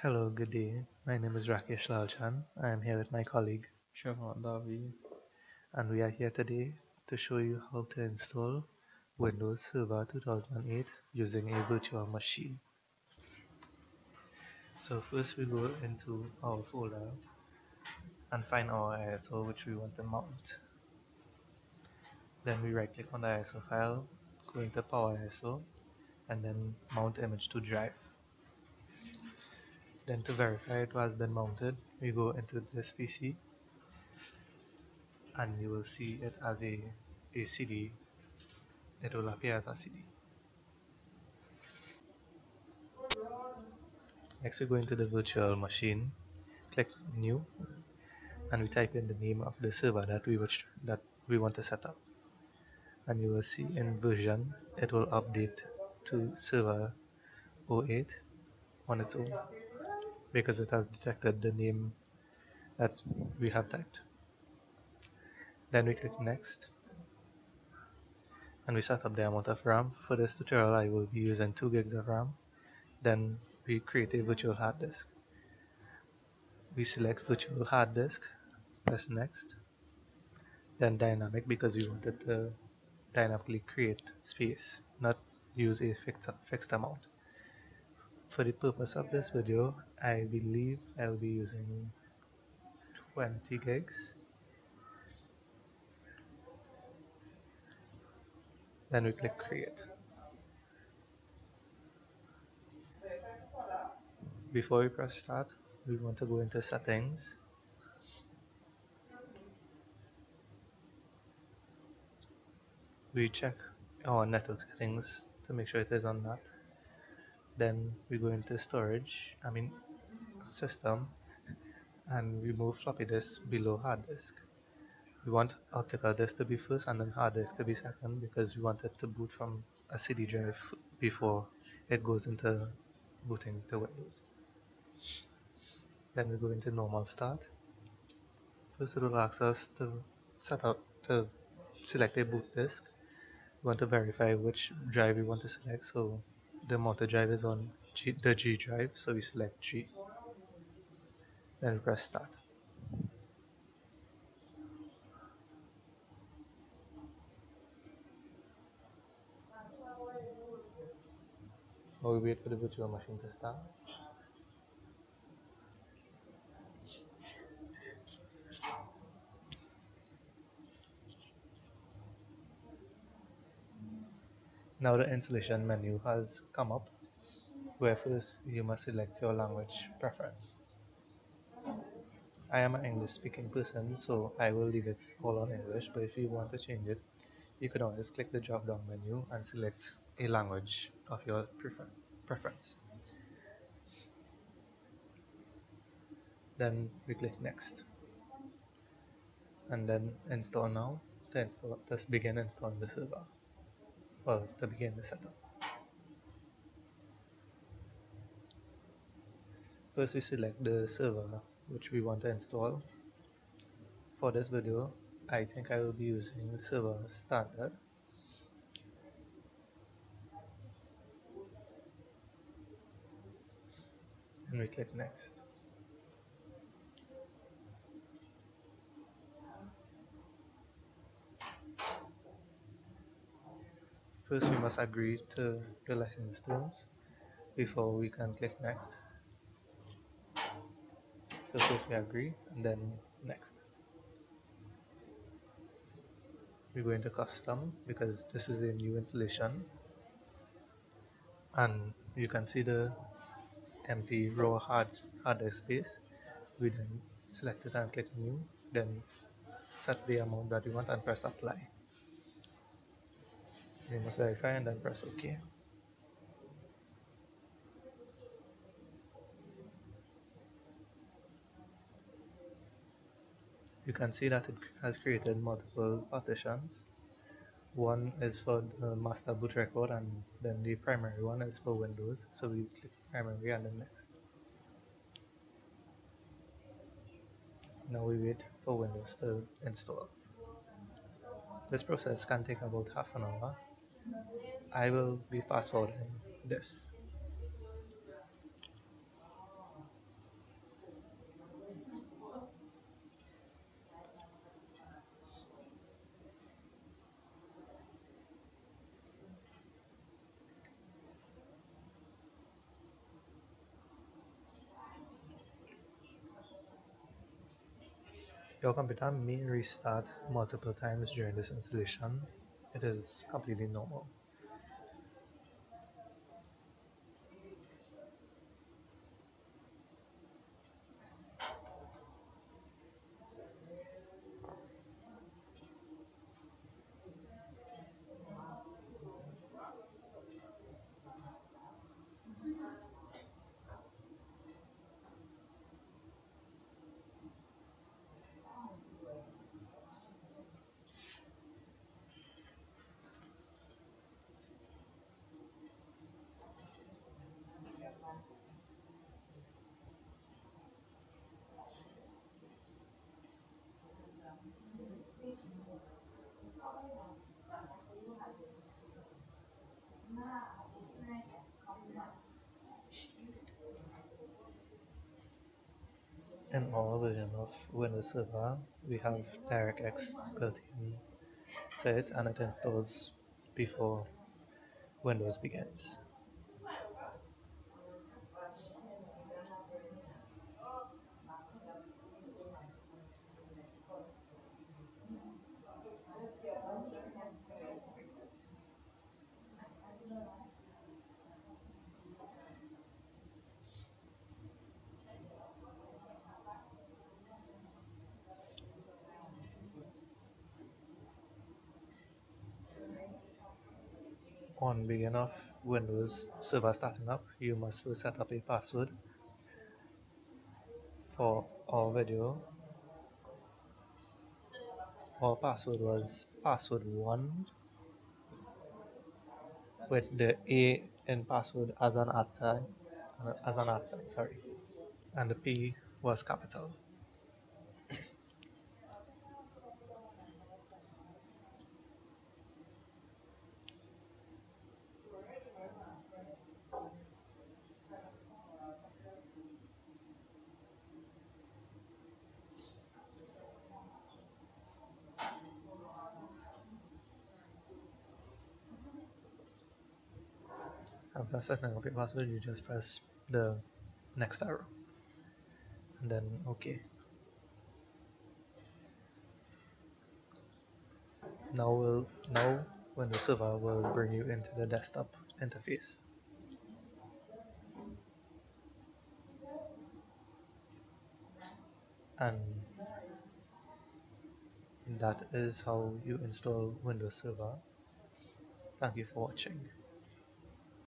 Hello, good day. My name is Rakesh Lalchan. I am here with my colleague Shivan, Davi. and we are here today to show you how to install Windows Server 2008 using a virtual machine. So first we go into our folder and find our ISO which we want to mount. Then we right click on the ISO file, go into Power ISO and then mount image to drive. Then to verify it has been mounted, we go into this PC and you will see it as a CD. It will appear as a CD. Next we go into the virtual machine, click new, and we type in the name of the server that we want to set up. And you will see in version it will update to server 08 on its own because it has detected the name that we have typed. Then we click next and we set up the amount of RAM. For this tutorial I will be using 2 gigs of RAM. Then we create a virtual hard disk. We select virtual hard disk, press next, then dynamic because we wanted to dynamically create space, not use a fixed amount. For the purpose of this video, I believe I'll be using 20 gigs. Then we click create. Before we press start, we want to go into settings. We check our network settings to make sure it is on that. Then we go into system, and we move floppy disk below hard disk. We want optical disk to be first and then hard disk to be second because we want it to boot from a CD drive before it goes into booting to Windows. Then we go into normal start. First it will ask us to select a boot disk. We want to verify which drive we want to select, so the motor drive is on the G drive, so we select G. Then we press start. Now we wait for the virtual machine to start. Now the installation menu has come up, where first you must select your language preference. I am an English speaking person, so I will leave it all on English, but if you want to change it, you can always click the drop down menu and select a language of your preference. Then we click next and then install now to begin installing the server, or to begin the setup. First we select the server which we want to install. For this video I think I will be using server standard. And we click next. First we must agree to the license terms before we can click next. So first we agree and then next. We go into custom because this is a new installation, and you can see the empty raw hard disk space. We then select it and click new, then set the amount that we want and press apply. We must verify and then press OK. You can see that it has created multiple partitions. One is for the master boot record and then the primary one is for Windows. So we click primary and then next. Now we wait for Windows to install. This process can take about half an hour. I will be fast forwarding this. Your computer may restart multiple times during this installation. It is completely normal. In our version of Windows Server, we have DirectX built into it and it installs before Windows begins. On begin of Windows Server starting up, you must first set up a password. For our video, our password was password1 with the A in password as an at sign, sorry, and the P was capital. After setting up your password, you just press the next arrow and then OK. Now Windows Server will bring you into the desktop interface. And that is how you install Windows Server. Thank you for watching.